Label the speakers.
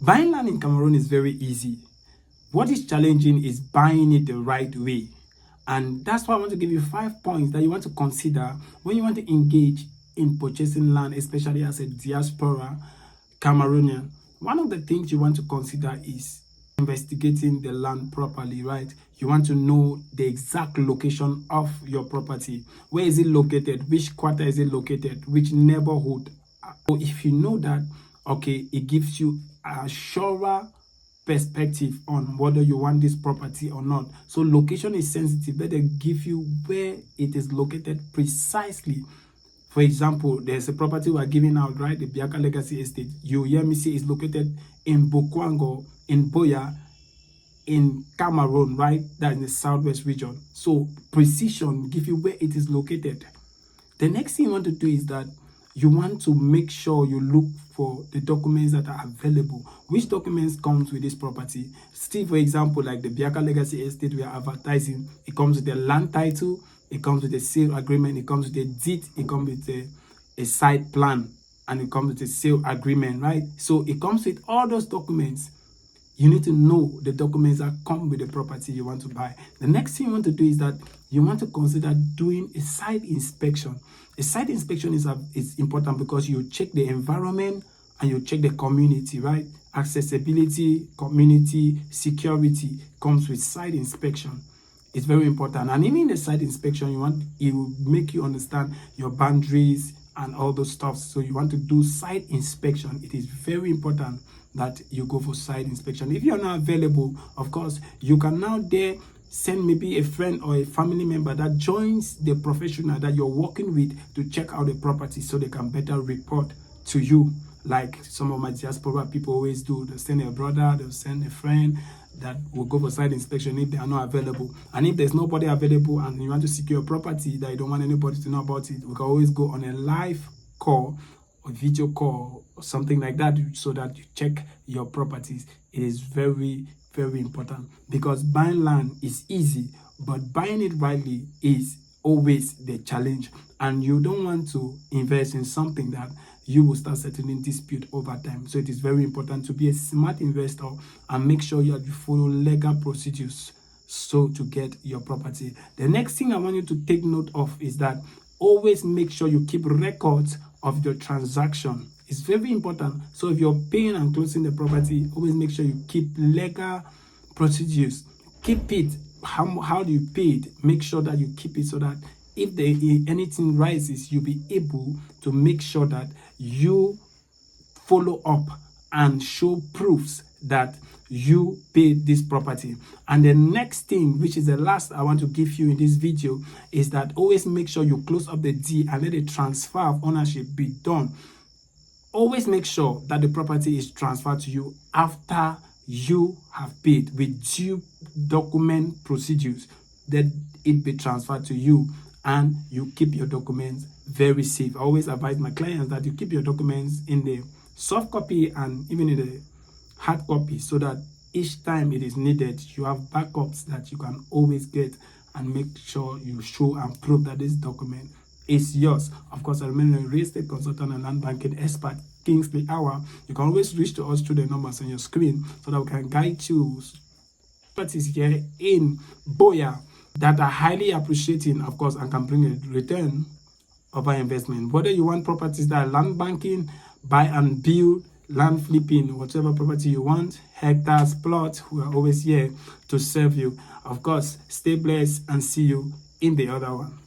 Speaker 1: Buying land in Cameroon is very easy. What is challenging is buying it the right way. And that's why I want to give you 5 points that you want to consider when you want to engage in purchasing land, especially as a diaspora Cameroonian. One of the things you want to consider is investigating the land properly, right? You want to know the exact location of your property. Where is it located? Which quarter is it located? Which neighborhood? So if you know that, okay, it gives you a surer perspective on whether you want this property or not. So location is sensitive, but they give you where it is located precisely. For example, there's a property we're giving out, right? The Biaka Legacy Estate. You hear me say it's located in Bokwango, in Boya, in Cameroon, right? That in the southwest region. So precision give you where it is located. The next thing you want to do is that you want to make sure you look for the documents that are available. Which documents comes with this property? Still, for example, like the Biaka Legacy Estate we are advertising, it comes with the land title, it comes with a sale agreement, it comes with a deed, it comes with a site plan, and it comes with a sale agreement, right? So it comes with all those documents. You need to know the documents that come with the property you want to buy. The next thing you want to do is that you want to consider doing a site inspection. A site inspection is important because you check the environment and you check the community, right? Accessibility, community, security comes with site inspection. It's very important. And even in the site inspection, it will make you understand your boundaries and all those stuff. So you want to do site inspection. It is very important that you go for site inspection. If you're not available, of course, you can now send maybe a friend or a family member that joins the professional that you're working with to check out the property so they can better report to you, like some of my diaspora people always do. They'll send a brother, they'll send a friend that will go for site inspection if they are not available. And if there's nobody available and you want to secure a property that you don't want anybody to know about it, we can always go on a live call or video call or something like that so that you check your properties. It is very, very important because buying land is easy, but buying it rightly is always the challenge. And you don't want to invest in something that you will start settling dispute over time. So it is very important to be a smart investor and make sure you follow legal procedures so to get your property. The next thing I want you to take note of is that always make sure you keep records of your transaction. It's very important. So if you're paying and closing the property, always make sure you keep legal procedures. Keep it. How do you pay it? Make sure that you keep it so that if anything rises, you'll be able to make sure that you follow up and show proofs that you paid this property. And the next thing, which is the last I want to give you in this video, is that always make sure you close up the deed and let the transfer of ownership be done. Always make sure that the property is transferred to you after you have paid with due document procedures, that it be transferred to you and you keep your documents very safe. I always advise my clients that you keep your documents in the soft copy and even in the hard copy so that each time it is needed, you have backups that you can always get and make sure you show and prove that this document is yours. Of course, I remain a real estate consultant and land banking expert, Kingsley Hour. You can always reach to us through the numbers on your screen so that we can guide you. Properties here in Boya that are highly appreciating, of course, and can bring a return over investment. Whether you want properties that are land banking, buy and build, land flipping, whatever property you want, hectares, plots, we are always here to serve you. Of course, stay blessed and see you in the other one.